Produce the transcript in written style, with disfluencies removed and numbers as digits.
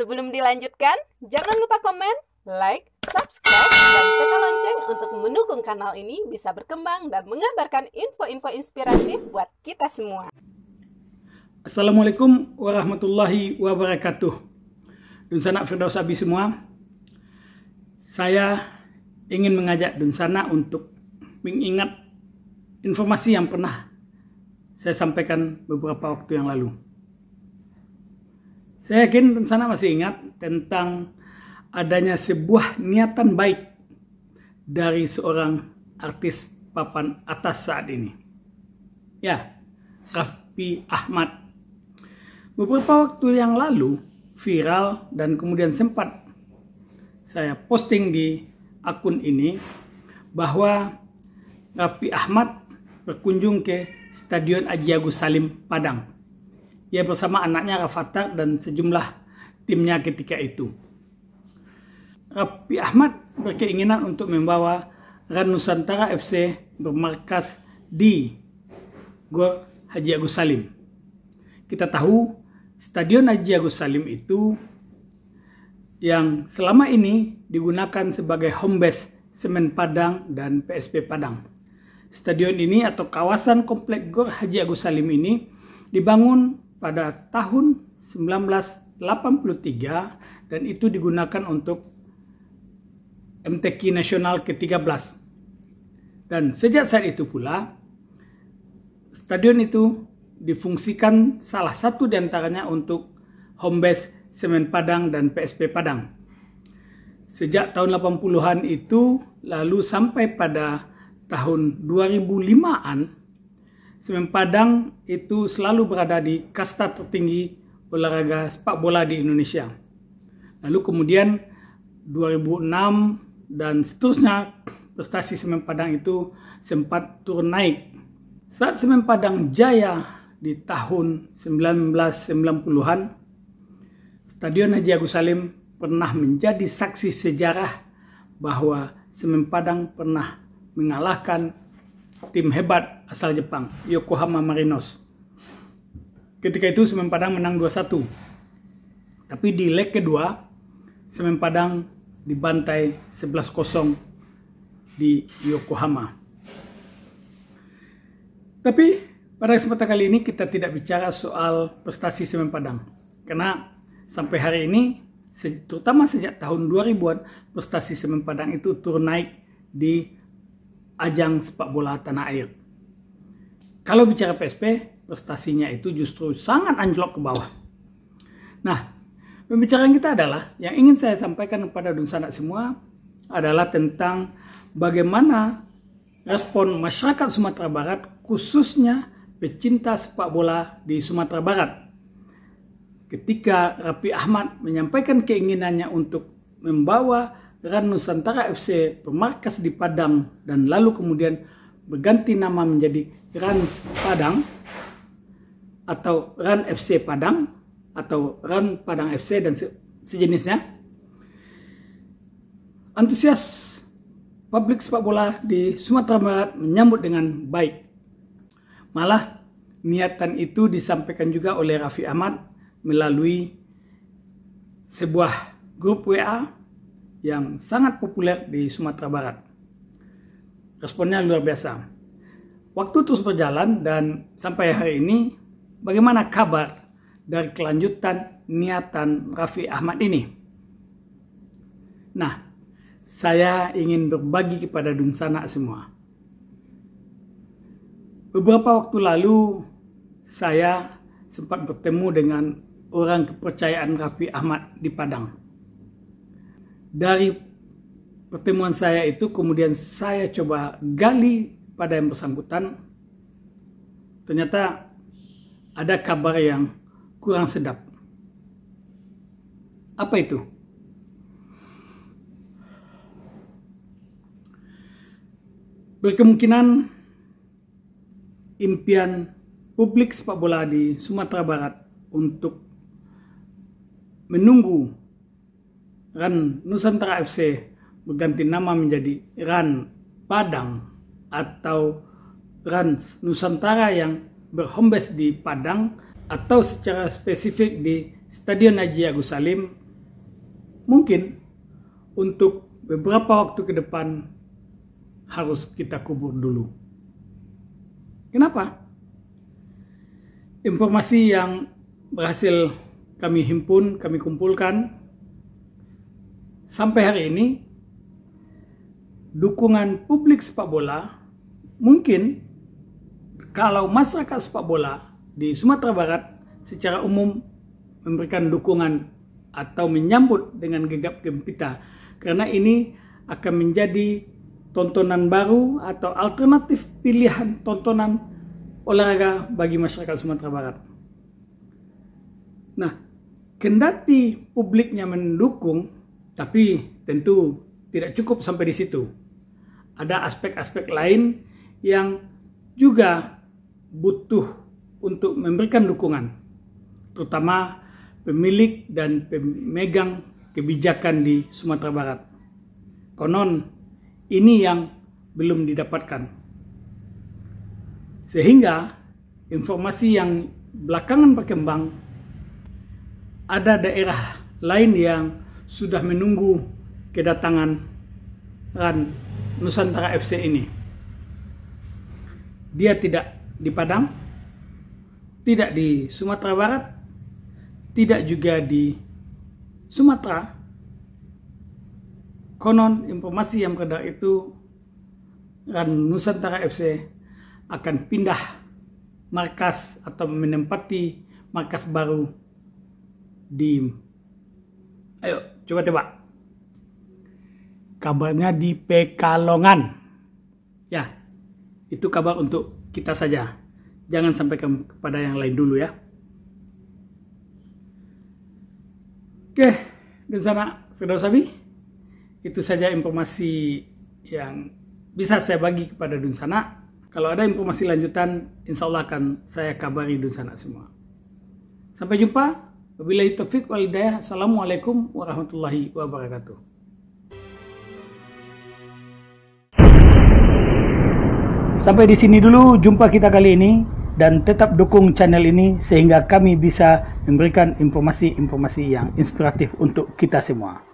Sebelum dilanjutkan, jangan lupa komen, like, subscribe, dan tekan lonceng untuk mendukung kanal ini bisa berkembang dan mengabarkan info-info inspiratif buat kita semua. Assalamualaikum warahmatullahi wabarakatuh. Dunsana Firdaus Abi semua, saya ingin mengajak Dunsana untuk mengingat informasi yang pernah saya sampaikan beberapa waktu yang lalu. Saya yakin Dunsana masih ingat tentang adanya sebuah niatan baik dari seorang artis papan atas saat ini. Ya, Raffi Ahmad. Beberapa waktu yang lalu viral dan kemudian sempat saya posting di akun ini bahwa Raffi Ahmad berkunjung ke Stadion Haji Agus Salim Padang. Ia bersama anaknya Rafathar dan sejumlah timnya ketika itu. Raffi Ahmad berkeinginan untuk membawa Ran Nusantara FC bermarkas di Gor Haji Agus Salim. Kita tahu Stadion Haji Agus Salim itu yang selama ini digunakan sebagai home base Semen Padang dan PSP Padang. Stadion ini atau kawasan komplek Gor Haji Agus Salim ini dibangun pada tahun 1983 dan itu digunakan untuk MTQ Nasional ke-13. Dan sejak saat itu pula, stadion itu difungsikan salah satu diantaranya untuk home base Semen Padang dan PSP Padang. Sejak tahun 80-an itu, lalu sampai pada tahun 2005-an, Semen Padang itu selalu berada di kasta tertinggi olahraga sepak bola di Indonesia. Lalu kemudian 2006 dan seterusnya prestasi Semen Padang itu sempat turun naik. Saat Semen Padang jaya di tahun 1990-an, Stadion Haji Agus Salim pernah menjadi saksi sejarah bahwa Semen Padang pernah mengalahkan tim hebat asal Jepang, Yokohama Marinos. Ketika itu Semen Padang menang 2-1. Tapi di leg kedua, Semen Padang dibantai 11-0 di Yokohama. Tapi pada kesempatan kali ini kita tidak bicara soal prestasi Semen Padang. Karena sampai hari ini, terutama sejak tahun 2000-an, prestasi Semen Padang itu turun naik di ajang sepak bola tanah air. Kalau bicara PSP, prestasinya itu justru sangat anjlok ke bawah. Nah, pembicaraan kita adalah, yang ingin saya sampaikan kepada Dunsana semua adalah tentang bagaimana respon masyarakat Sumatera Barat, khususnya pecinta sepak bola di Sumatera Barat, ketika Raffi Ahmad menyampaikan keinginannya untuk membawa Ran Nusantara FC bermarkas di Padang dan lalu kemudian berganti nama menjadi Ran Padang atau Ran FC Padang atau Ran Padang FC dan sejenisnya. Antusias publik sepak bola di Sumatera Barat menyambut dengan baik. Malah niatan itu disampaikan juga oleh Raffi Ahmad melalui sebuah grup WA yang sangat populer di Sumatera Barat. Responnya luar biasa. Waktu terus berjalan dan sampai hari ini, bagaimana kabar dari kelanjutan niatan Raffi Ahmad ini? Nah, saya ingin berbagi kepada Dunsana semua. Beberapa waktu lalu, saya sempat bertemu dengan orang kepercayaan Raffi Ahmad di Padang. Dari pertemuan saya itu kemudian saya coba gali pada yang bersangkutan. Ternyata ada kabar yang kurang sedap. Apa itu? Berkemungkinan impian publik sepak bola di Sumatera Barat untuk menunggu Ran Nusantara FC berganti nama menjadi Ran Padang atau Ran Nusantara yang berhome base di Padang atau secara spesifik di Stadion Haji Agus Salim mungkin untuk beberapa waktu ke depan harus kita kubur dulu. Kenapa? Informasi yang berhasil kami himpun, kami kumpulkan sampai hari ini, dukungan publik sepak bola mungkin kalau masyarakat sepak bola di Sumatera Barat secara umum memberikan dukungan atau menyambut dengan gegap gempita, karena ini akan menjadi tontonan baru atau alternatif pilihan tontonan olahraga bagi masyarakat Sumatera Barat. Nah, kendati publiknya mendukung, tapi tentu tidak cukup sampai di situ. Ada aspek-aspek lain yang juga butuh untuk memberikan dukungan, terutama pemilik dan pemegang kebijakan di Sumatera Barat. Konon ini yang belum didapatkan. Sehingga informasi yang belakangan berkembang, ada daerah lain yang sudah menunggu kedatangan RAN Nusantara FC ini. Dia tidak di Padang, tidak di Sumatera Barat, tidak juga di Sumatera. Konon informasi yang beredar itu RAN Nusantara FC akan pindah markas atau menempati markas baru di, ayo coba tebak, kabarnya di Pekalongan. Ya, itu kabar untuk kita saja, jangan sampaikan kepada yang lain dulu ya. Oke, dan sana Firdaus Abi, itu saja informasi yang bisa saya bagi kepada Dunsana. Kalau ada informasi lanjutan, insya Allah akan saya kabari Dunsana semua. Sampai jumpa. Wabillahi taufiq wal hidayah. Assalamualaikum warahmatullahi wabarakatuh. Sampai di sini dulu jumpa kita kali ini, dan tetap dukung channel ini sehingga kami bisa memberikan informasi-informasi yang inspiratif untuk kita semua.